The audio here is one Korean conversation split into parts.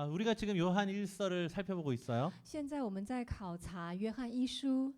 우리가 지금 요한 1서를 살펴보고 있어요. 现在我们在考察约翰一书，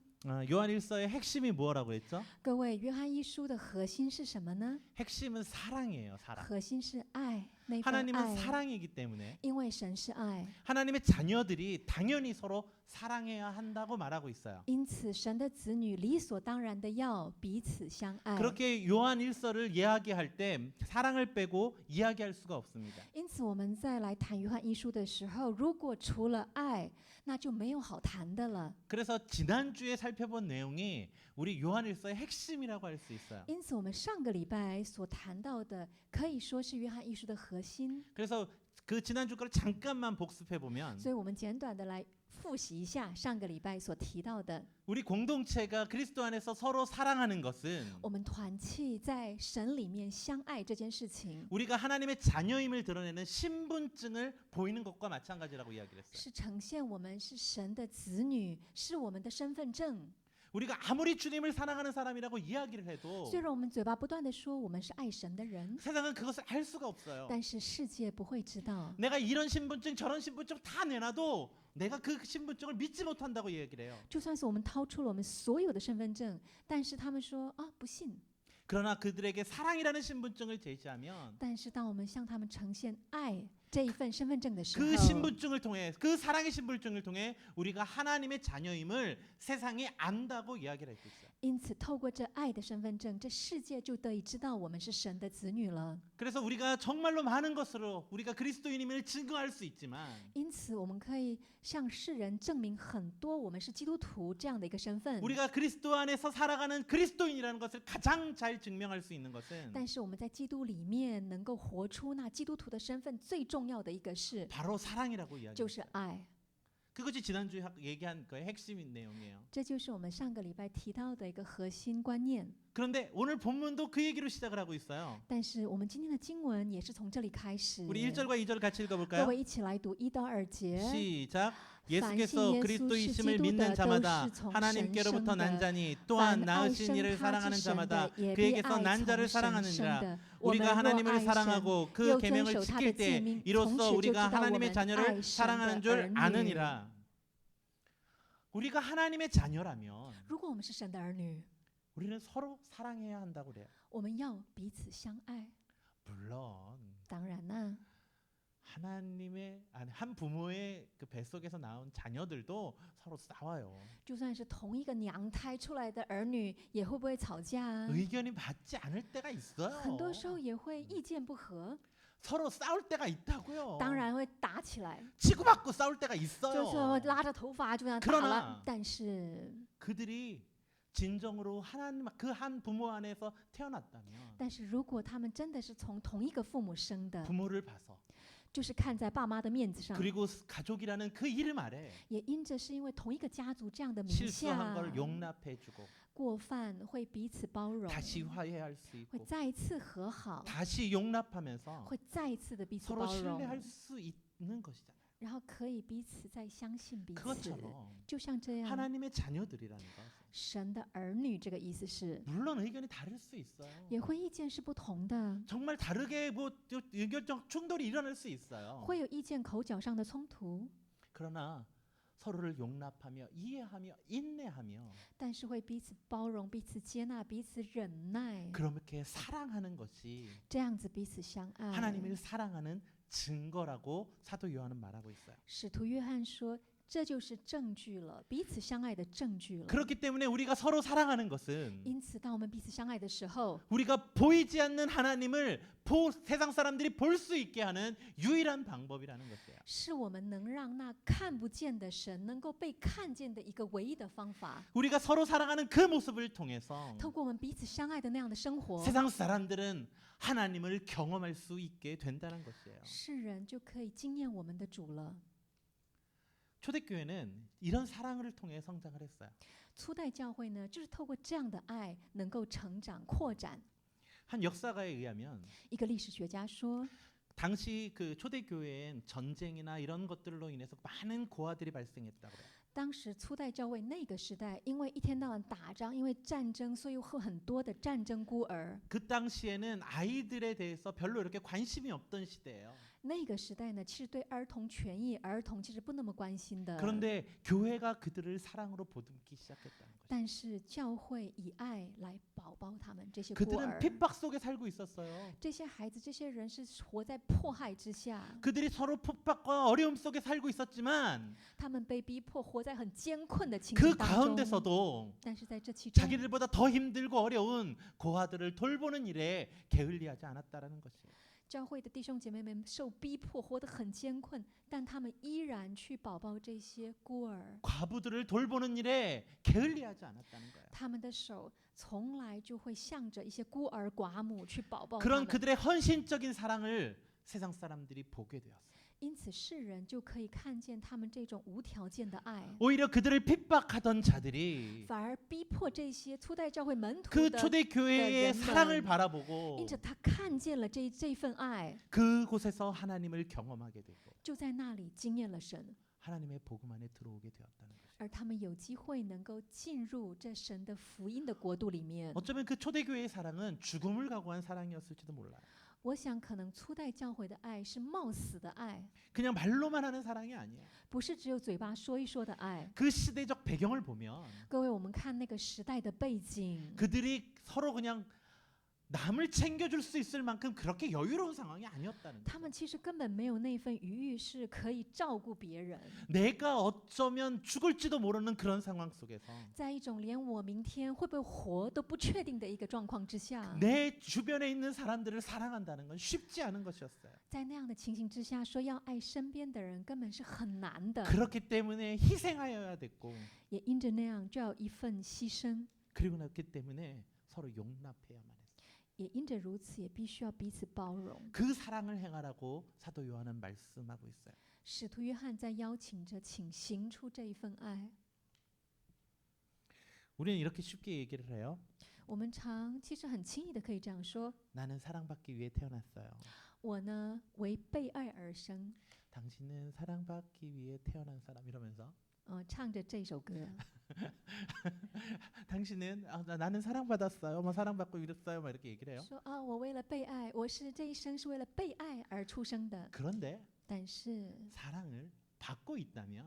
요한 1서의 핵심이 뭐라고 했죠? 各位，约翰一书的核心是什么呢？ 핵심은 사랑이에요. 사랑. 核心是爱，那份 하나님은 爱， 사랑이기 때문에 因为神是爱， 하나님의 자녀들이 당연히 서로 사랑해야 한다고 말하고 있어요. 因此神的子女理所当然的要彼此相爱。 그렇게 요한 1서를 이야기할 때 사랑을 빼고 이야기할 수가 없습니다. 因此我们再来谈约翰一书的时候，如果除了爱，那就没有好谈的了。 그래서 지난주에 살펴본 내용이 우리 요한 1서의 핵심이라고 할 수 있어요. 因此我们上个礼拜所谈到的，可以说是约翰一书的核心。 그래서 그 지난주 거를 잠깐만 복습해 보면 所以我们简短的来复习一下上个礼拜所提到的。 우리 공동체가 그리스도 안에서 서로 사랑하는 것은 我们团契在神里面相爱这件事情， 우리가 하나님의 자녀임을 드러내는 신분증을 보이는 것과 마찬가지라고 이야기를 했어요. 是呈现我们是神的子女，是我们的身份证。 우리가 아무리 주님을 사랑하는 사람이라고 이야기를 해도 虽然我们嘴巴不断的说我们是爱神的人， 세상은 그것을 알 수가 없어요. 但是世界不会知道。 내가 이런 신분증 저런 신분증 다 내놔도 내가 그 신분증을 믿지 못한다고 얘기를 해요. 就算是我们掏出了我们所有的身份证，但是他们说啊不信。 그러나 그들에게 사랑이라는 신분증을 제시하면 但是当我们向他们呈现爱这一份身份证的时 그 候， 신분증을 통해 그 사랑의 신분증을 통해 우리가 하나님의 자녀임을 세상이 안다고 이야기를 할 수 있어요. 因此透过这爱的身份证，这世界就得以知道我们是神的子女了。 그래서 우리가 정말로 많은 것으로 우리가 그리스도인임을 증거할 수 있지만 因此，我们可以向世人证明很多我们是基督徒这样的一个身份。 우리가 그리스도 안에서 살아가는 그리스도인이라는 것을 가장 잘 증명할 수 있는 것은 但是我们在基督里面能够活出那基督徒的身份，最重要的一个是 바로 사랑이라고 就 이야기해요. 是爱。 그것이 지난주에 얘기한 그 핵심인 내용이에요. 这就是我们上个礼拜提到的一个核心观念。 그런데 오늘 본문도 그 얘기로 시작을 하고 있어요. 但是我们今天的经文也是从这里开始。 우리 1절과 2절 같이 各 읽어볼까요? 位一起来读1到2节。 시작.凡信 예수께서 耶稣是 그리스도이심을 基督 믿는 的，都 자마다 是从神 하나님께로부터 生 난 的。 자니 凡 또한 爱 낳으신 生 이를 他之 사랑하는 神的， 자마다 也必 그에게서 爱 난 从 자를 神生 사랑하느니라. 的。我们 우리가 若 하나님을 爱神， 사랑하고 그 又遵 계명을 守他的 지킬 诫 때 命，从 이로써 此就知 우리가 道我 하나님의 们 자녀를 爱神 사랑하는 的 줄 儿女。 아느니라. 우리가 하나님의 자녀라면 如果我们是神的儿女， 우리는 서로 사랑해야 한다고 그래요. 我们要彼此相爱。 물론 当然啦， 하나님의 아니 한 부모의 그 뱃속에서 나온 자녀들도 서로 싸워요. 就算是同一个娘胎出来的儿女，也会不会吵架啊？ 의견이 맞지 않을 때가 很 있어요. 多时候也会意见不合， 서로 싸울 때가 있다고요. 当然会打起来， 치고받고 싸울 때가 就 있어요. 是拉着头发就这样打 그러나 了。但是， 그들이 진정으로 하나님 그 한 부모 안에서 태어났다면 但是如果他们真的是从同一个父母生的， 부모를 봐서 就是看在爸妈的面子上， 그리고 가족이라는 그 이름 아래 也因着是因为同一个家族这样的名 실수한 下， 걸 용납해주고 过犯会彼此包容， 다시 화해할 수 会 있고 再一次和好， 다시 용납하면서 会再一次的彼此 서로 包容， 신뢰할 수 있는 것이잖아요. 然后可以彼此再相信彼此， 그것처럼 就像这样。 하나님의 자녀들이라는 것 神的儿女这个意思是， 물론 의견이 다를 수 있어요. 也会意见是不同的， 정말 다르게 뭐 의견적 충돌이 일어날 수 있어요. 会有意见口角上的冲突， 그러나 서로를 용납하며 이해하며 인내하며 但是会彼此包容、彼此接纳、彼此忍耐， 그렇게 사랑하는 것이 这样子彼此相爱。 하나님을 사랑하는 증거라고 사도 요한은 말하고 있어요. 使徒约翰说，这就是证据了，彼此相爱的证据了。 그렇기 때문에 우리가 서로 사랑하는 것은 因此，当我们彼此相爱的时候， 우리가 보이지 않는 하나님을 세상 사람들이 볼 수 있게 하는 유일한 방법이라는 것이에요. 是我们能让那看不见的神能够被看见的一个唯一的方法。 우리가 서로 사랑하는 그 모습을 통해서 透过我们彼此相爱的那样的生活， 세상 사람들은 하나님을 경험할 수 있게 된다는 것이에요. 世人就可以经验我们的主了。 초대교회는 이런 사랑을 통해 성장을 했어요. 初代教会呢，就是透过这样的爱能够成长扩展。 한 역사가에 의하면 一个历史学家说， 당시 그 초대교회엔 전쟁이나 이런 것들로 인해서 많은 고아들이 발생했다고 해요. 当时初代教会那个时代，因为一天到晚打仗，因为战争，所以会很多的战争孤儿。 그 당시에는 아이들에 대해서 별로 이렇게 관심이 없던 시대예요. 那个时代呢，其实对儿童权益，儿童其实不那么关心的。 그런데 교회가 그들을 사랑으로 보듬기 시작했다는 거죠. 但是教会以爱来宝宝他们这些孤 그들은 儿。 핍박 속에 살고 있었어요. 这些孩子，这些人是活在迫害之下， 그들이 서로 핍박과 어려움 속에 살고 있었지만 他们被逼迫，活在很艰困的情 그 境当中。 가운데서도 但是在这其中， 자기들보다 더 힘들고 어려운 고아들을 돌보는 일에 게을리하지 않았다라는 것이에요. 教会的弟兄姐妹们受逼迫，活得很艰困，但他们依然去宝宝这些孤儿。 과부들을 돌보는 일에 게을리하지 않았다는 거예요. 他们的手从来就会向着一些孤儿寡母去宝宝他 그런 们。 그들의 헌신적인 사랑을 세상 사람들이 보게 되었어요. 因此，世人就可以看见他们这种无条件的爱， 오히려 그들을 핍박하던 자들이 反而逼迫这些初代教会门徒 그 的。 초대교회의 네, 사랑을 네. 바라보고 因着他看见了这份爱， 그곳에서 하나님을 경험하게 되고 就在那里经验了神， 하나님의 복음 안에 들어오게 되었다는 것이에요. 而他们有机会能够进入这神的福音的国度里面。 어쩌면 그 초대교회의 사랑은 죽음을 각오한 사랑이었을지도 몰라요. 我想，可能初代教会的爱是冒死的爱， 그냥 말로만 하는 사랑이 아니에요. 不是只有嘴巴说一说的爱。 그 시대적 배경을 보면 各位，我们看那个时代的背景， 그들이 서로 그냥 남을 챙겨줄 수 있을 만큼 그렇게 여유로운 상황이 아니었다는 他 거예요. 们其实根本没有那份余裕是可以照顾别人， 내가 어쩌면 죽을지도 모르는 그런 상황 속에서 在一种连我明天会不会活都不确定的一个状况之下， 내 주변에 있는 사람들을 사랑한다는 건 쉽지 않은 것이었어요. 在那样的情形之下，说要爱身边的人根本是很难的。 그렇기 때문에 희생하여야 됐고 也因着那样，就要一份牺牲； 그리고 그렇기 때문에 서로 용납해야만 했어요. 也因着如此，也必须要彼此包容。 그 사랑을 행하라고 사도 요한은 말씀하고 있어요. 使徒约翰在邀请着，请行出这一份爱。 우리는 이렇게 쉽게 얘기를 해요. 我们其实很轻易的可以这样说： 나는 사랑받기 위해 태어났어요. 我呢，为被爱而生。 당신은 사랑받기 위해 태어난 사람 이러면서 唱着这首歌， 당신은 나는 사랑받았어요. 뭐 사랑받고 이랬어요. 막 이렇게 얘기를 해요. 说啊，我为了被爱，我是这一生是为了被爱而出生的。 그런데 但是， 사랑을 받고 있다면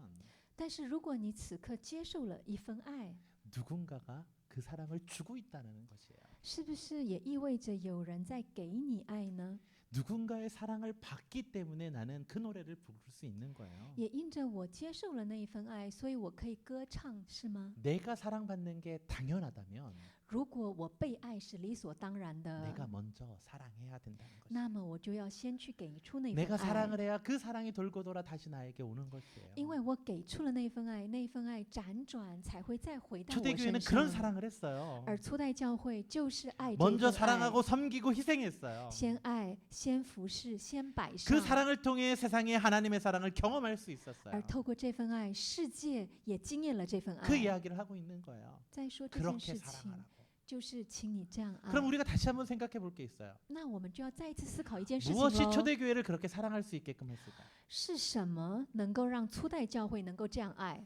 如果你此刻接受了一份爱， 누군가가 그 사랑을 주고 있다는 것이에요. 是不是也意味着有人在给你爱呢？ 누군가의 사랑을 받기 때문에 나는 그 노래를 부를 수 있는 거예요. 也因着我接受了那一份爱，所以我可以歌唱，是吗？ 내가 사랑받는 게 당연하다면 如果我被爱是理所当然的， 내가 먼저 사랑해야 된다는 것이에요. 那么我就要先去给出那份 내가 爱， 사랑을 해야 그 사랑이 돌고 돌아 다시 나에게 오는 것이에요. 因为我给出了那份爱，那份爱辗转才会再回到我 초대교회는 身 그런 上。 사랑을 했어요. 而初代教会就是爱这一 먼저 份爱， 사랑하고 섬기고 희생했어요. 先爱，先服侍，先摆 그 上。 사랑을 통해 세상에 하나님의 사랑을 경험할 수 있었어요. 而透过这份爱，世界也经验了这份 그 爱。 이야기를 하고 있는 거예요. 再说这件 그렇게 事情， 사랑하라고. 就是请你这样爱。 그럼 우리가 다시 한번 생각해 볼 게 있어요. 那我们就要再一次思考一件事情 무엇이 喽： 초대교회를 그렇게 사랑할 수 있게끔 했을까? 是什么能够让初代教会能够这样爱？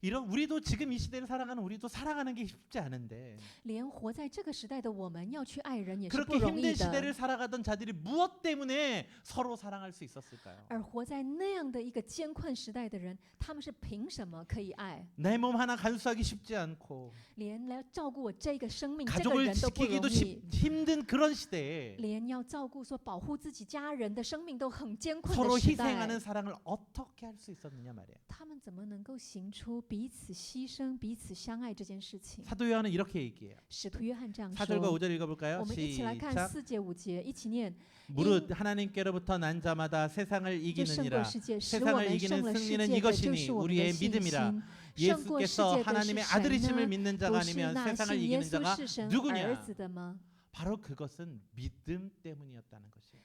이런 우리도 지금 이 시대를 살아가는 우리도 사랑하는 게 쉽지 않은데 连活在这个时代的我们要去爱人也是不 그렇게 容易 힘든 的。 시대를 살아가던 자들이 무엇 때문에 서로 사랑할 수 있었을까요? 而活在那样的一个艰困时代的人，他们是凭什么可以爱？ 내 몸 하나 간수하기 쉽지 않고 连来照顾我这个生命，这个 가족을 人都不容 지키기도 易。 힘든 그런 시대에 连要照顾说保护自己家人的生命都很艰困 서로 的时代， 희생하는 사랑을 어떻게 할 수 있었느냐 말이에요. 他们怎么能够行出彼此牺牲、彼此相爱这件事情？ 사도 요한은 이렇게 얘기해요. 使徒约翰这样 4절과 说。 5절 읽어볼까요? 我们一起来看 시작. 4节5节，一起念。 무릇 하나님께로부터 난 자마다 세상을 就胜过 이기느니라. 世界，使我 세상을 们 이기는 胜了世 승리는 界的，就 이것이니 是我们的 우리의 信 믿음이라. 心。胜过世 예수께서 界的是 하나님의 神 아들이심을 呢？ 믿는 不 자가 是 아니면 那 세상을 信耶 이기는 稣 자가 是神儿 누구냐? 子的吗？ 바로 그것은 믿음 때문이었다는 것이에요.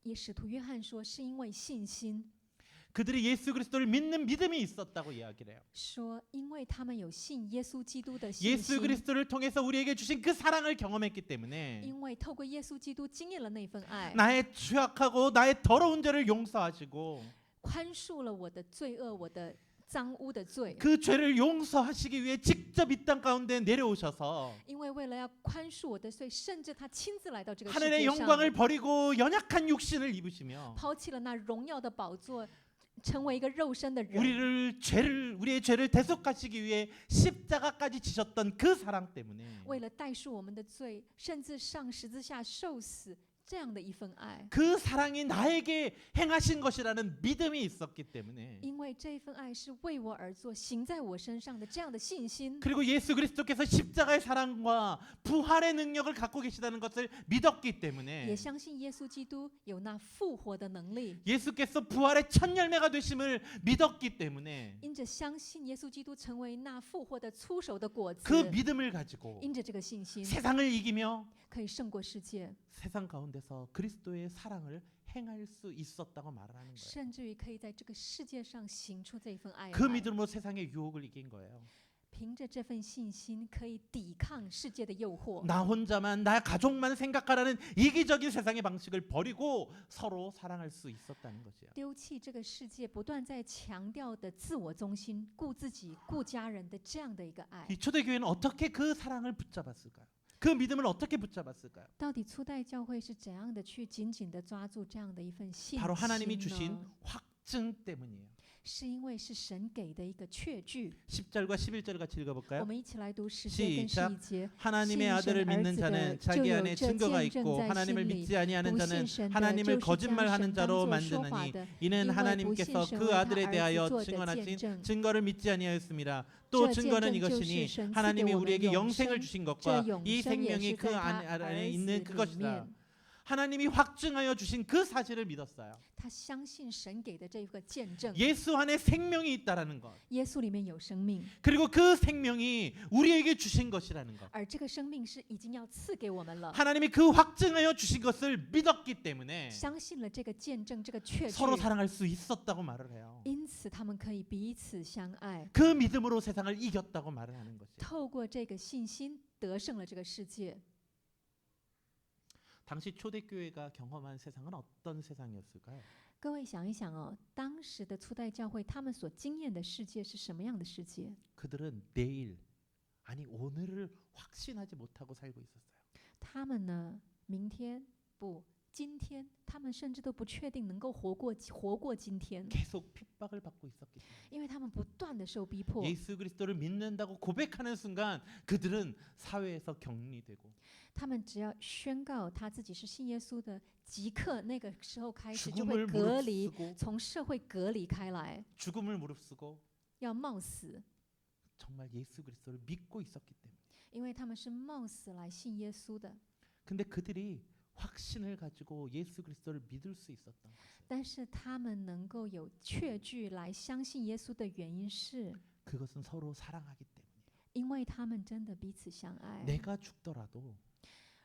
也使徒约翰说，是因为信心， 그들이 예수 그리스도를 믿는 믿음이 있었다고 이야기를 해요. 说因为他们有信耶稣基督的信 예수 心， 그리스도를 통해서 우리에게 주신 그 사랑을 경험했기 때문에 因为透过耶稣基督经验了那份爱， 나의 죄악하고 나의 더러운 죄를 용서하시고 宽恕了我的罪恶，我的脏污的罪， 그 죄를 용서하시기 위해 직접 이 땅 가운데 내려오셔서 因为为了要宽恕我的罪，甚至他亲自来到这个世 하늘의 界上， 영광을 버리고 연약한 육신을 입으시며 抛弃了那荣耀的宝座，成为一个肉身的人， 우리의 죄를 대속하시기 위해 십자가까지 지셨던 그 사랑 때문에 为了代赎我们的罪，甚至上十字架受死，这样的一份爱。 그 사랑이 나에게 행하신 것이라는 믿음이 있었기 때문에 因为这份爱是为我而做，行在我身上的这样的信心， 그리고 예수 그리스도께서 십자가의 사랑과 부활의 능력을 갖고 계시다는 것을 믿었기 也 때문에 相信耶稣基督有那复活的能力。 예수께서 부활의 첫 열매가 되심을 믿었기 때문에 因着相信耶稣基督成为那复活的出手的果子， 그 믿음을 가지고 因着这个信心， 세상을 이기며 可以胜过世界， 세상 가운데서 그리스도의 사랑을 행할 수 있었다고 말을 하는 거예요. 甚至于可以在这个世界上行出这份爱 그 来。 믿음으로 세상의 유혹을 이긴 거예요. 凭着这份信心，可以抵抗世界的诱惑。 나 혼자만 나 가족만 생각하라는 이기적인 세상의 방식을 버리고 서로 사랑할 수 있었다는 것이에요. 丢弃这个世界不断在强调的自我中心、顾自己、顾家人的这样的一个爱。 이 초대교회는 어떻게 그 사랑을 붙잡았을까요? 그 믿음을 어떻게 붙잡았을까요? 到底初代教会是怎样的去紧紧的抓住这样的一份信 바로 하나님이 心 주신 呢？ 확증 때문이에요. 是因为是神给的一个确据。 10절과 11절 같이 我 읽어볼까요? 们一起来读10节跟 시작 11节。 하나님의 신 아들을 신 믿는兒子 자는 的 자기 就 안에 有这 증거가 見證 있고 在 하나님을 心里 믿지 아니하는 不 자는 信神的 하나님을 就是將 거짓말하는 神當 자로 作說話 만드느니 的， 이는 因為不信 하나님께서 神 그 為他 아들에 兒 대하여 子做的 증언하신 見證。 증거를 믿지 아니하였습니다. 또 這見 증거는 證就是 이것이니 神賜給 하나님이 我們 우리에게 永 영생을 生， 주신 這 것과 永 이 生也 생명이 是 그 在他 안에 兒 있는 子裡 그것이다. 面。 하나님이 확증하여 주신 그 사실을 믿었어요. 他相信神給的這個見證， 예수 안에 생명이 있다라는 것. 耶穌裡面有生命， 그리고 그 생명이 우리에게 주신 것이라는 것. 而這個生命是已經要賜給我們了。 하나님이 그 확증하여 주신 것을 믿었기 때문에 相信了這個見證，這個確據， 서로 사랑할 수 있었다고 말을 해요. 因此他們可以彼此相愛， 그 믿음으로 세상을 이겼다고 말을 하는 것이에요. 透過這個信心得勝了這個世界。 당시 초대교회가 경험한 세상은 어떤 세상이었을까요? 各位想一想哦，當時的初代教會，他們所經驗的世界是什麼樣的世界？ 그들은 내일 아니 오늘을 확신하지 못하고 살고 있었어요. 他們呢，明天不，今天，他們甚至都不確定能夠活過今天， 계속 핍박을 받고 있었기 때문에 因為他們不斷的受逼迫。 예수 그리스도를 믿는다고 고백하는 순간 그들은 사회에서 격리되고 他們只要宣告他自己是信耶穌的，即刻那個時候開始就會 죽음을 隔離， 무릅쓰고 從社會隔離開來， 죽음을 무릅쓰고 要冒死， 정말 예수 그리스도를 믿고 있었기 때문에 因為他們是冒死來信耶穌的。 근데 그들이 확신을 가지고 예수 그리스도를 믿을 수 있었던 것은 但是他們能夠有確據來相信耶穌的原因是， 그것은 서로 사랑하기 때문에 因為他們真的彼此相愛。 내가 죽더라도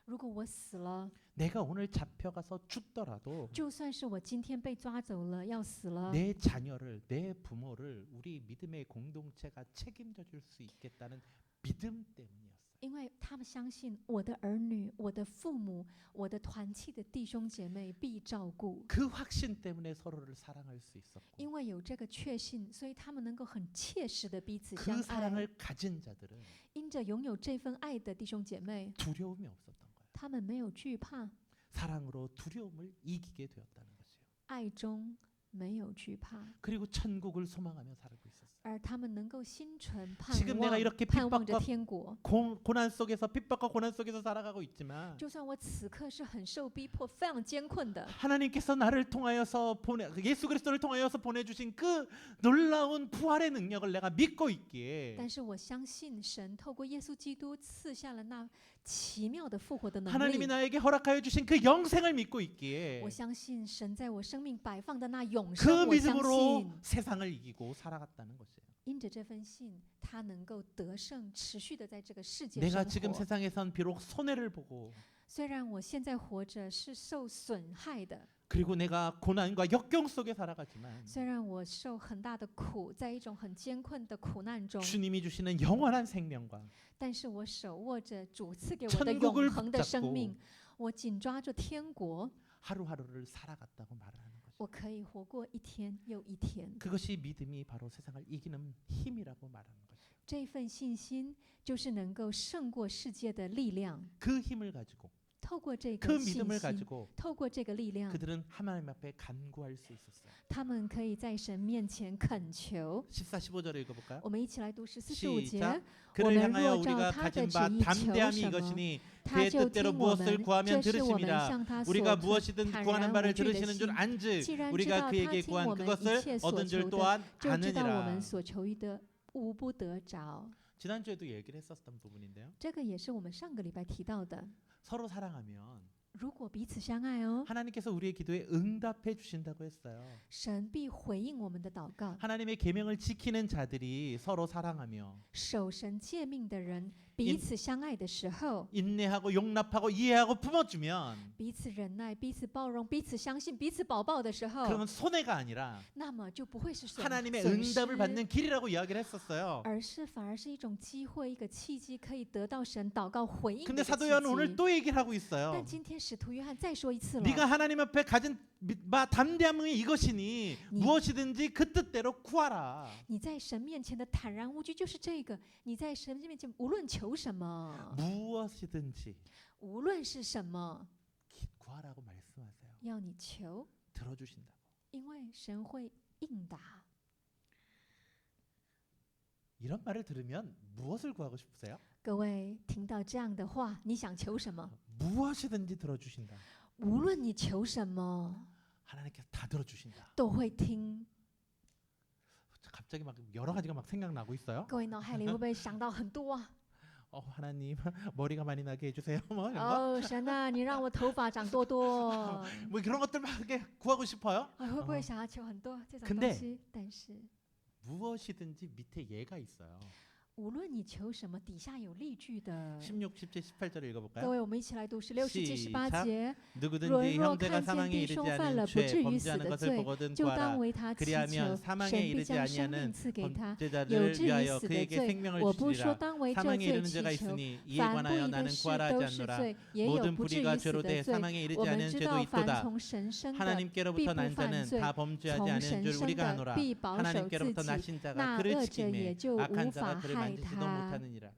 如果我死了， 내가 오늘 잡혀가서 죽더라도 就算是我今天被抓走了，要死了， 내 자녀를 내 부모를 우리 믿음의 공동체가 책임져 줄 수 있겠다는 믿음 때문이었어요. 因为他们相信我的儿女、我的父母、我的团契的弟兄姐妹必照顾。 그 확신 때문에 서로를 사랑할 수 있었고 因为有这个确信，所以他们能够很切实的彼此 그 相爱。 사랑을 가진 자들은 因着拥有这份爱的弟兄姐妹， 두려움이 없었던 거예요. 他们没有惧怕， 사랑으로 두려움을 이기게 되었다는 것이에요. 爱中没有惧怕， 그리고 천국을 소망하며 살고 있었어요. 而他们能够心存盼 지금 내가 望， 이렇게 盼望着 핍박과 天国。 고난 속에서 핍박과 고난 속에서 살아가고 있지만 就算我此刻是很受逼迫、非常艰困的， 하나님께서 나를 통하여서 예수 그리스도를 통하여서 보내주신 그 놀라운 부활의 능력을 내가 믿고 있기에 但是我相信神透过耶稣基督赐下了那奇妙的复活的能 하나님이 力。 나에게 허락하여 주신 그 영생을 믿고 있기에 我相信神在我生命摆放的那永 그 生，我相 믿음으로 信 세상을 이기고 살아갔다는 것이에요. 因着这份信，他能够得胜，持续的在这个世界 내가 生 지금 活。 세상에선 비록 손해를 보고 虽然我现在活着是受损害的， 그리고 내가 고난과 역경 속에 살아가지만 虽然我受很大的苦，在一种很艰困的苦难中， 주님이 주시는 영원한 생명과 但是我手握着主赐给我的 천국을 永恒的生命 붙잡고 ，我紧抓着天国， 하루하루를 살아갔다고 말을 하는 거죠. 我可以活过一天又一天。 그것이 믿음이 바로 세상을 이기는 힘이라고 말하는 것이에요. 这份信心就是能够胜过世界的力量。 그 힘을 가지고 透过这 그 个信 믿음을 心， 가지고 透过这个力量， 그들은 하나님 앞에 간구할 수 있었어요. 他们可以在神面前恳求。 14, 15절을 읽어볼까요? 我们一起来读14、15 시작. 节。 그를 오늘 향하여 루어 우리가 照他 가진 的 바 旨意求 담대함이 什么， 이것이니 他 그의 就 뜻대로 听我 무엇을 们。 구하면 这是我们 들으심이라. 向他所 우리가 무엇이든 坦 구하는 然 바를 无惧的 들으시는 줄 心。 안즉 既然知 우리가 道他 그에게 听 구한 我们一 그것을 切所 얻은 줄 求的， 또한 就知道我们 아느니라. 所求的无不得着。 지난주에도 얘기를 했었던 부분인데요. 这个也是我们上个礼拜提到的。 서로 사랑하면 如果彼此相爱哦， 하나님께서 우리의 기도에 응답해 주신다고 했어요. 神必回应我们的祷告。 하나님의 계명을 지키는 자들이 서로 사랑하며 守神诫命的人彼此相爱的时候， 인내하고 용납하고 이해하고 품어주면 彼此忍耐、彼此包容、彼此相信、彼此保抱的时候， 그러면 손해가 아니라 那么就不会是损 하나님의 损 응답을 失， 받는 길이라고 이야기를 했었어요. 而是反而是一种机会、一个契机，可以得到神祷告回应的 근데 一个 사도 契 요한 오늘 机。 또 얘기를 하고 있어요. 但今天使徒约翰再说一次了， 네가 하나님 앞에 가진 바 담대함이 이것이니 무엇이든지 그 뜻대로 구하라. 你在神面前的坦然无惧就是这个。你在神面前无论求什么， 무엇이든지 无论是什么， 구하라고 말씀하세요. 要你求， 들어주신다고. 因为神会应答。 이런 말을 들으면 무엇을 구하고 싶으세요? 各位听到这样的话，你想求什么？ 무엇이든지 들어주신다. 无论你求什么， 하나님께서 다 들어주신다. 都会听。 갑자기 막 여러 가지가 막 생각나고 있어요. 各位脑海里会不会想到很多啊？ 하나님 머리가 많이 나게 해주세요. 뭐 이런 거. 哦，神啊，你让我头发长多多。 뭐 그런 것들 막 이렇게 구하고 싶어요. 会不会想要求很多这种 근데 东西？但是 무엇이든지 밑에 예가 있어요. 无论你求什么，底下有例句的。 16, 17, 18절을 各 읽어볼까요? 位，我们一起来读16、17、18 시작. 节。 누구든지若 형제가 看见 사망에 弟 이르지 兄犯 않은 了不 죄 至于死 범죄하는 的 것을 罪， 보거든 就当 구하라. 为他祈 그리하면 求， 사망에 神必 이르지 将生 아니하는 命赐给他。有 범죄자들을 至于 위하여 死的 그에게 罪， 생명을 我不说 주시리라. 当为这 사망에 罪 이르는 祈 죄가 求， 있으니 이에 凡不 관하여 义的 나는 事 구하라 都 하지 是 않노라. 罪，也有 모든 不至 불의가 于死 죄로 的 돼 罪。 사망에 이르지 我们 않은 知 죄도 道，凡 있도다. 从神生的， 하나님께로부터 必 난 不犯 자는 罪； 다 범죄하지 从 않은 神 줄 生 우리가 的， 아노라. 必保守自 하나님께로부터 己。 나신 자가 那 그를 恶者也 지키매 就 악한 无 자가 法 그를 害 만지지도 他。 못하느니라.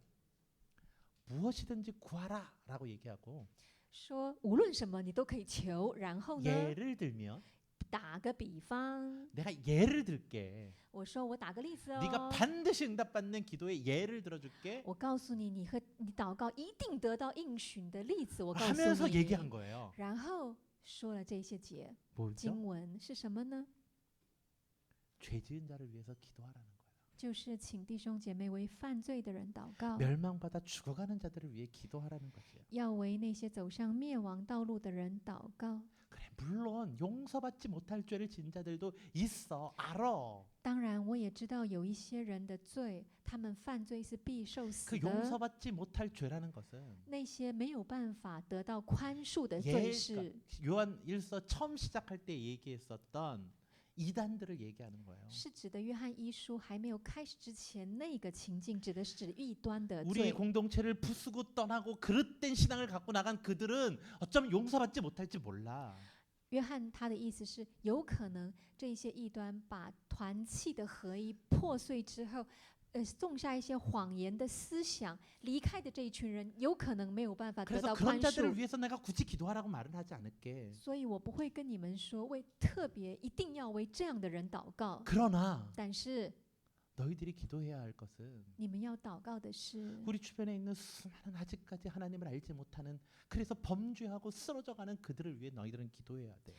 무엇이든지 구하라라고 얘기하고 说无论什么你都可以求，然后呢， 예를 들면 打个比方， 내가 예를 들게. 我说我打个例子 네가 哦。 반드시 응답받는 기도의 예를 들어줄게. 我告诉你，你祷告一定得到应许的例子，我告诉 하면서 你。 얘기한 거예요. 然后说了这些节 뭐죠? 经文是什么呢？ 죄 지은 자를 위해서 기도하라는 거예요. 就是请弟兄姐妹为犯罪的人祷告， 멸망받아 죽어가는 자들을 위해 기도하라는 거지요. 要为那些走上灭亡道路的人祷告。 그래 물론 용서받지 못할 죄를 지은 자들도 있어. 알아. 当然，我也知道有一些人的罪，他们犯罪是必受死 그 的。 용서받지 못할 죄라는 것은 那些没有办法得到宽恕的罪 예, 是 그러니까 요한 1서 처음 시작할 때 얘기했었던 이단들을 얘기하는 거예요. 是指的约翰一书还没有开始之前那个情境，指的是指异端的 우리 罪。 공동체를 부수고 떠나고 그릇된 신앙을 갖고 나간 그들은 어쩌면 용서받지 못할지 몰라. 约翰他的意思是，有可能这些异端把团契的合一破碎之后，种下一些谎言的思想，离开的这一群人，有可能没有办法得 그래서 到 그런 宽 자들을 恕。 위해서 내가 굳이 기도하라고 말은 하지 않을게. 所以我不会跟你们说，特别一定要为这样的人祷告。 그러나 但是 너희들이 기도해야 할 것은 你们要祷告的是， 우리 주변에 있는 수많은 아직까지 하나님을 알지 못하는 그래서 범죄하고 쓰러져가는 그들을 위해 너희들은 기도해야 돼.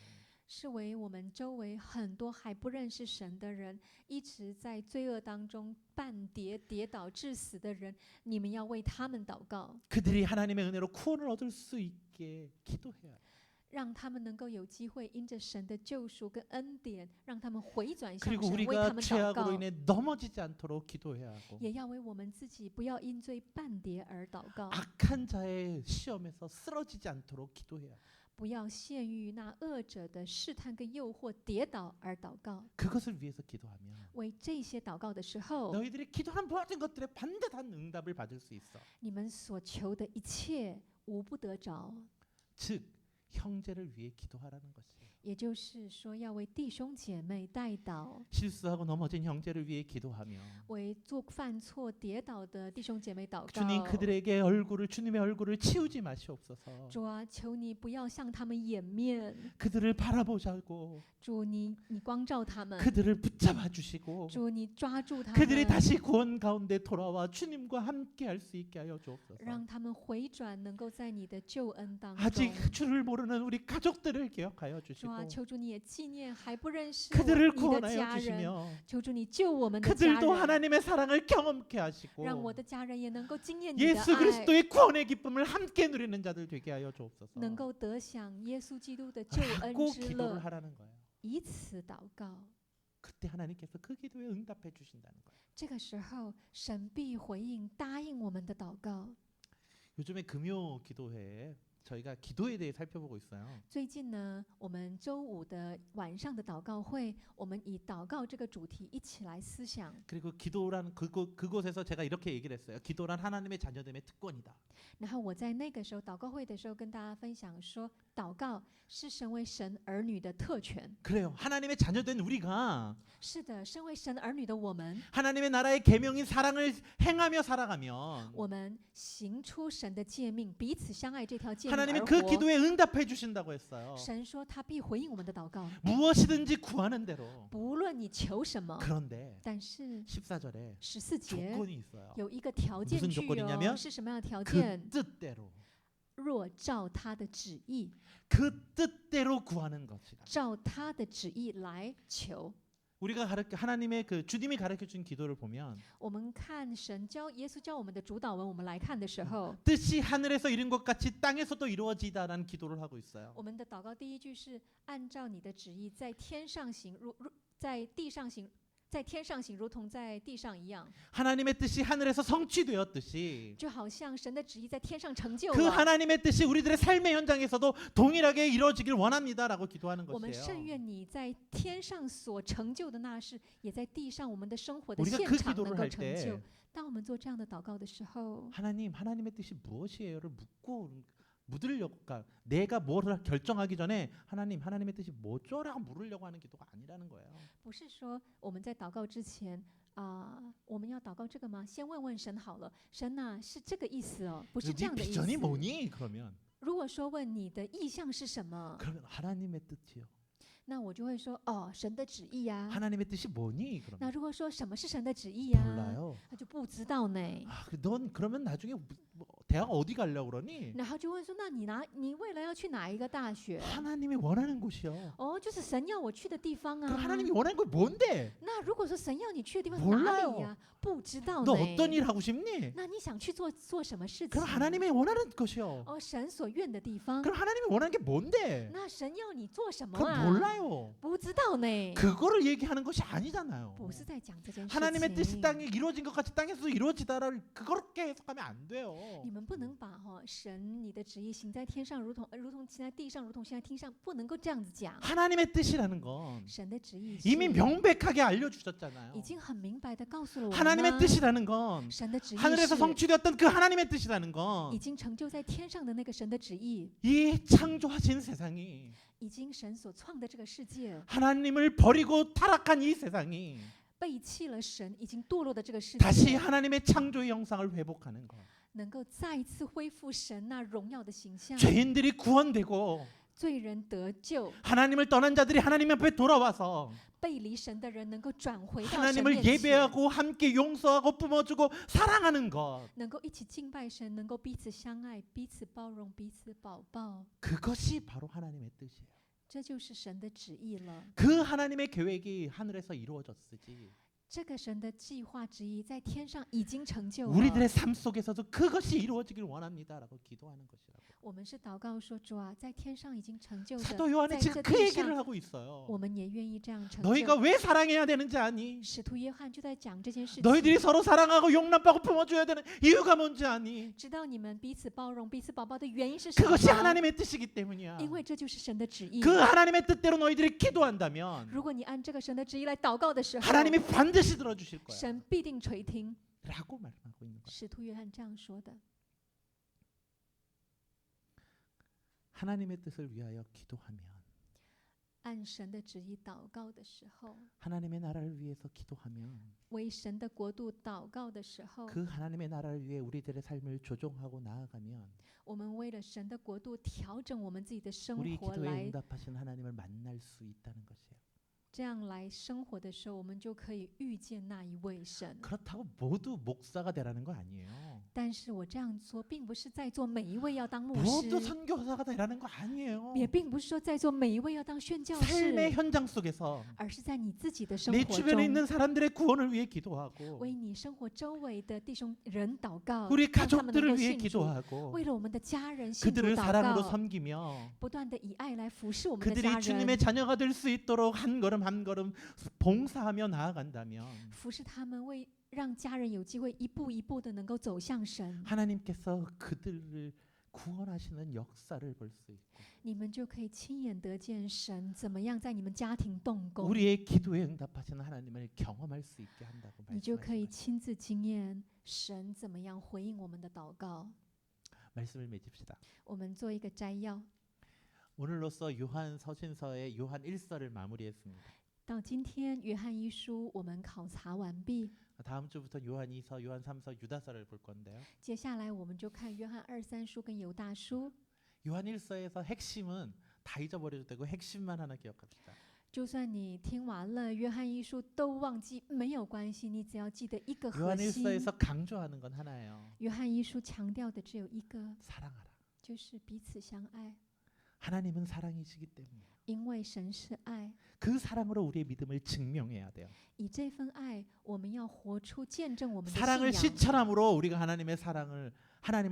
是为我们周围很多还不认识神的人，一直在罪恶当中半跌倒致死的人，你们要为他们祷告， 그들이 하나님의 은혜로 구원을 얻을 수 있게 기도해야 돼. 让他们能够有机会因着神的救赎跟恩典，让他们回转向 그리고 神，为他 우리가 们祷 죄악으로 告， 인해 넘어지지 않도록 기도해야 하고 也要为我们自己不要因罪半跌而祷告， 악한 자의 시험에서 쓰러지지 않도록 기도해야 돼. 不要陷于那恶者的试探跟诱惑跌倒而祷告。 그것을 위해서 기도하면 为这些祷告的时候， 너희들이 기도한 모든 것들에 반듯한 응답을 받을 수 있어. 你们所求的一切无不得着。 즉 형제를 위해 기도하라는 것이에요. 也就是说要为弟兄姐妹代祷， 실수하고 넘어진 형제를 위해 기도하며 为做犯错跌倒的弟兄姐妹祷 주님 告。 그들에게 주님의 얼굴을 치우지 마시옵소서. 主啊，求你不要向他们掩面， 그들을 바라보자고 主你光照他们， 그들을 붙잡아 주시고 主你抓住他 그들이 们， 다시 구원 가운데 돌아와 주님과 함께 할 수 있게 하여 주옵소서. 让他们回转，能够在你的救恩当 아직 中。 주를 모르는 우리 가족들을 기억하여 主 주시고 啊，求主你也纪念还不认识 그들을 你的 구원하여 家人， 주시며 求主你救我们的家 그들도 人， 하나님의 사랑을 경험케 하시고 让我的家人也能够经验你的 예수 爱， 그리스도의 구원의 기쁨을 함께 누리는 자들 되게 하여 주옵소서. 能够得享耶稣基督的救恩 라고 之 기도를 乐， 하라는 거예요. 以此祷告。 그때 하나님께서 그 기도에 응답해 주신다는 거예요. 这个时候，神必回应答应我们的祷告。 요즘에 금요 기도회에 저희가 기도에 대해 살펴보고 있어요. 最近呢，我们周五的晚上的祷告会，我们以祷告这个主题一起来思想。 그리고 기도란 그곳에서 제가 이렇게 얘기를 했어요. 기도란 하나님의 자녀됨의 특권이다. 然后我在那个时候祷告会的时候跟大家分享说，祷告是身为神儿女的特权。 그래요. 하나님의 자녀된 우리가 是的，身为神儿女的我们， 하나님의 나라의 계명인 사랑을 행하며 살아가면 我们行出神的诫命，彼此相爱这条诫命 하나님이 而 그 活。 기도에 응답해 주신다고 했어요. 神说他必回应我们的祷告， 무엇이든지 구하는 대로. 不论你求什么。 그런데 但是 14절에 14节 조건이 있어요. 有一个条件 무슨 句 조건이냐면 哦，是什么样的条 그 件？ 뜻대로 若照他的旨意， 그 뜻대로 구하는 것이다. 照他的旨意来求。 우리가 하나님의 그 주님이 가르쳐 준 기도를 보면 我们看神教耶稣教我们的主导文，我们来看的时候， 뜻이 하늘에서 이룬 것 같이 땅에서도 이루어지다라는 기도를 하고 있어요. 我们的祷告第一句是按照你的旨意在天上行，在地上行，在天上行，如同在地上一样。 하나님의 뜻이 하늘에서 성취되었듯이 就好像神的旨意在天上成就 그 了。 하나님의 뜻이 우리들의 삶의 현장에서도 동일하게 이루어지길 원합니다라고 기도하는 我们甚 것이에요. 愿你在天上所成就的那事，也在地上我们的生活的 우리가 现 그 场能 기도를 够 할 成 때 就。当我们做这样的祷告的时候， 하나님의 뜻이 무엇이에요를 묻으려고, 그러니까 내가 뭐를 결정하기 전에 하나님의 뜻이 뭐죠라고 물으려고 하는 기도가 아니라는 거예요. 不是说我们在祷告之前我们要祷告这个吗？先问问神好了，神呐、是这个意思哦，不是这 네 样的意 비전이 思。 뭐니? 그러면 如果说问你的意向是什么， 그러면 하나님의 뜻이요. 那我就会说哦，神的旨意呀、 하나님의 뜻이 뭐니? 那 그러면 如果说什么是神的旨意呀、 몰라요. 他就不知道呢。 넌 그러면 나중에 대학 어디 가려고 그러니? 然后就问说，那你未来要去哪一个大学？ 하나님이 원하는 곳이요. 哦，就是神要我去的地方 그럼 啊。 하나님이 원하는 건 뭔데? 那如果说神要你去的地方是 몰라요 哪里呀、不知道 너 呢。 어떤 일 하고 싶니? 那你想去做什么事情？ 그럼 하나님이 원하는 것이요. 哦，神所愿的地方。 그럼 하나님이 원하는 게 뭔데? 那神要你做什么 그건 啊？ 몰라요. 不知道呢。 그거를 얘기하는 것이 아니잖아요. 不是在讲这件事 하나님의 뜻이 情。 땅에 이루어진 것 같이 땅에서도 이루어지다를 그렇게 해석하면 안 돼요. 你们不能把神你的旨意行在天上，如同行在地上，如同行在天上，不能够这样子讲。 하나님의 뜻이라는 건 神的旨意 이미 是 명백하게 알려주셨잖아요. 已经很明白的告诉了我们 하나님의 吗 뜻이라는 건 神的旨意 하늘에서 是 성취되었던 그 하나님의 뜻이라는 已 건 经成就在天上的那个神的旨意， 이 창조하신 세상이 已经神所创的这个世界 하나님을 버리고 타락한 이 세상이 背弃了神，已经堕落的这个世 다시 界， 하나님의 창조의 형상을 회복하는 것. 能够再一次恢复神那荣耀的形象， 죄인들이 구원되고 罪人得救， 하나님을 떠난 자들이 하나님 앞에 돌아와서 背离神的人能够转回到神 하나님을 面前， 예배하고 함께 용서하고 뿜어주고 사랑하는 것. 能够一起敬拜神，能够彼此相爱、彼此包容、彼此保抱， 그것이 바로 하나님의 뜻이에요. 这就是神的旨意了。 그 하나님의 계획이 하늘에서 이루어졌으지. 这个神的计划旨意在天上已经成就了。 우리들의 삶 속에서도 그것이 이루어지길 원합니다라고 기도하는 것이라고. 我们是祷告说，主啊，在天上已经成就的， 사도 요한이 在 지금 这 그 地 얘기를 上， 하고 있어요. 我们也愿意这样成 너희가 就。 왜 사랑해야 되는지 아니? 使徒约翰就在讲这件事情。 너희들이 서로 사랑하고 용납하고 품어줘야 되는 이유가 뭔지 아니? 知道你们彼此包容、彼此保抱的原因是什么 그것이 吗？ 하나님의 뜻이기 때문이야. 因为这就是神的旨意。 그 하나님의 뜻대로 너희들이 기도한다면 如果你按这个神的旨意来祷告的时候， 하나님이 반드시 들어주실 거야. 神必定垂听。 라고 말하고 있는 거야. 使徒约翰这样说的。 하나님의 뜻을 위하여 기도하면 按神的旨意祷告的时候， 하나님의 나라를 위해서 기도하면 为神的国度祷告的时候， 그 하나님의 나라를 위해 우리들의 삶을 조종하고 나아가면 我们为了神的国度调整我们自己的生 우리 活 기도에 来 응답하신 하나님을 만날 수 있다는 것이에요. 这样来生活的时候，我们就可以遇见那一位神。 그렇다고 모두 목사가 되라는 거 아니에요. 但是我这样做，并不是在座每一位要当牧 모두 师， 선교사가 되라는 거 아니에요. 也并不是说在座每一位要当宣教 삶의 士， 현장 속에서 而是在你自己的生 내 活 주변에 中， 있는 사람들의 구원을 위해 기도하고 为你生活周围的弟兄人祷告， 우리 让他们能 가족들을 够 위해 信主， 기도하고 为了我们的家人信主 그들을 祷 사랑으로 告， 섬기며 不断的以爱来服侍我们的家 그들이 주님의 人， 자녀가 될 수 있도록 한 걸음 한 걸음 봉사하며 나아간다면 服侍他们，为让家人有机会一步一步的能够走向神， 하나님께서 그들을 구원하시는 역사를 볼 수 있고 你们就可以亲眼得见神怎么样在你们家庭动工， 우리의 기도에 응답하시는 하나님을 경험할 수 있게 한다고 你就可以 말씀하시는 亲自经验神怎么样回应我们的祷告。 말씀을 맺읍시다. 我们做一个摘要， 오늘로써 요한 서신서의 요한 1서를 마무리했습니다. 到今天约翰一书我们考察完毕， 다음 주부터 요한 2서, 요한 3서, 유다서를 볼 건데요. 接下来我们就看约翰二三书跟犹大书。 요한 1서에서 핵심은 다 잊어버려도 되고 핵심만 하나 기억합시다. 就算你听完了约翰一书都忘记没有关系，你只要记得一个核 요한 心。 1서에서 강조하는 건 하나예요. 约翰一书强调的只有一个， 사랑하라. 就是彼此相爱， 하나님은 사랑이시기 때문에 因为神是爱。 그 사랑으로 우리의 믿음을 증명해야 돼요. 以这份爱，我们要活出见证我们的 사랑을 信仰。 실천함으로 우리가 하나님을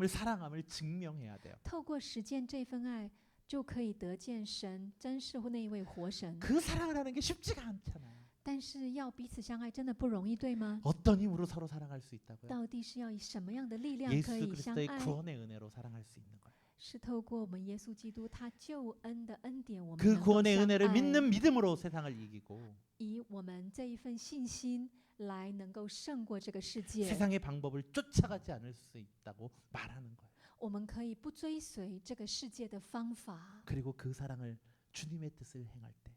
사랑함을 증명해야 돼요. 透过实践这份爱，就可以得见神真是那一位活神。 그 사랑을 하는 게 쉽지가 않잖아요. 但是要彼此相爱，真的不容易，对吗？ 어떤 힘으로 서로 사랑할 수 있다고요? 到底是要以什么样的力量可 예수 以相 그리스도의 爱？ 구원의 은혜로 사랑할 수 있는 거예요. 是透过我们耶稣基督他救恩的恩典，我们 그 能够 구원의 相 은혜를 爱， 믿는 믿음으로 세상을 이기고 以我们这一份信心来能够胜过这个世界。 세상의 방법을 쫓아가지 않을 수 있다고 말하는 거예요. 我们可以不追随这个世界的方法， 그리고 그 사랑을 주님의 뜻을 행할 때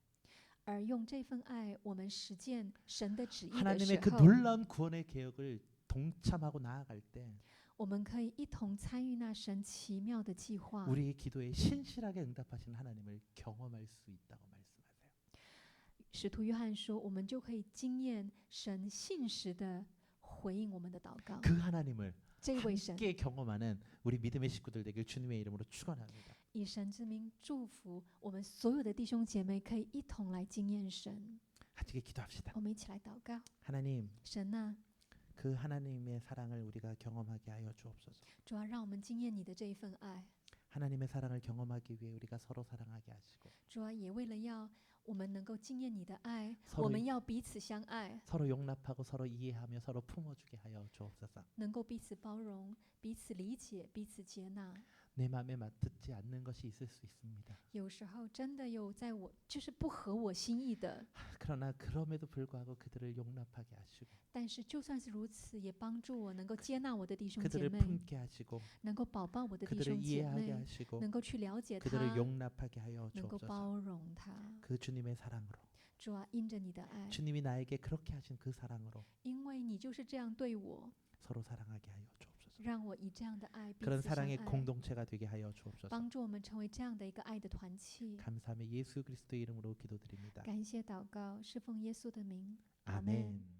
而用这份爱，我们实践神的旨意的 하나님의 时 그 候， 놀라운 구원의 계획을 동참하고 나아갈 때 我们可以一同参与那神奇妙的计划。 우리의 기도에 신실하게 응답하신 하나님을 경험할 수 있다고 말씀하세요. 使徒约翰说，我们就可以经验神信实的回应我们的祷告。 그 하나님을 这位神 함께 경험하는 우리 믿음의 식구들 되길 주님의 이름으로 축원합니다. 以神之名祝福我们所有的弟兄姐妹，可以一同来经验神。 같이 기도합시다. 我们一起来祷告， 하나님, 神啊， 그 하나님의 사랑을 우리가 경험하게 하여 주옵소서. 主要让我们经验你的这一份爱。 하나님의 사랑을 경험하기 위해 우리가 서로 사랑하게 하시고 主要也为了要我们能够经验你的爱， 서로 我们要彼此相爱， 서로 용납하고 서로 이해하며 서로 품어주게 하여 주옵소서. 能够彼此包容、彼此理解、彼此接纳。 내 마음에 맞지 않는 것이 있을 수 있습니다. 有时候真的有在我就是不合我心意的， 그러나 그럼에도 불구하고 그들을 용납하게 하시고 但是就算是如此，也帮助我能够接纳我的弟兄姐 그들을 妹， 품게 하시고 能够保抱我的弟 그들을 兄姐 이해하게 妹， 하시고 能够去了解 그들을 他， 용납하게 하여 能够 주옵소서. 包容他。 그 주님의 사랑으로 主啊，因着你的爱， 주님이 나에게 그렇게 하신 그 사랑으로 因为你就是这样对我， 서로 사랑하게 하여 주옵소서. 让我以这样的爱彼 그런 此相 사랑의 爱， 공동체가 되게 하여 주옵소서. 帮助我们成为这样的一个爱的团契。 감사하며 예수 그리스도의 이름으로 기도드립니다. 感谢祷告，是奉耶稣的名，阿门。 아멘.